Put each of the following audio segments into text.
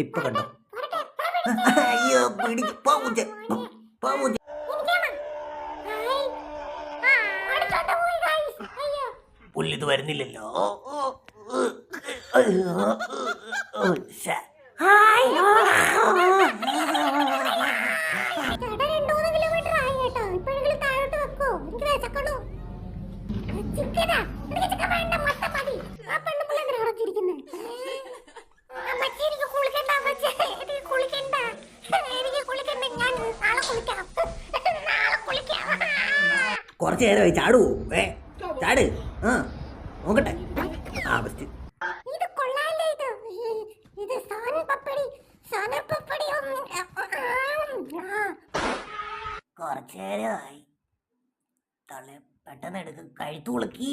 ഇപ്പൊ കണ്ടോ? അയ്യോ പുല്ലിത് വരുന്നില്ലല്ലോ. കുറച്ചു നേരമായി ചാടുവോ? ചാട്. നോക്കട്ടെ. കുറച്ചു നേരമായി. തള്ളെ പെട്ടെന്ന് എടുത്ത് കഴുത്തു കുളുക്കി.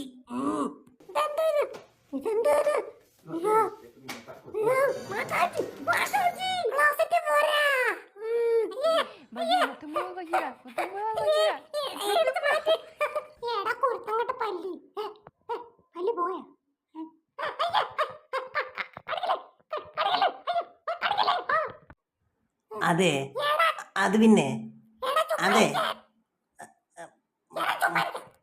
അതെ, അത് പിന്നെ അതെ.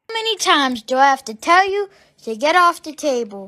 How many times do I have to tell you to get off the table?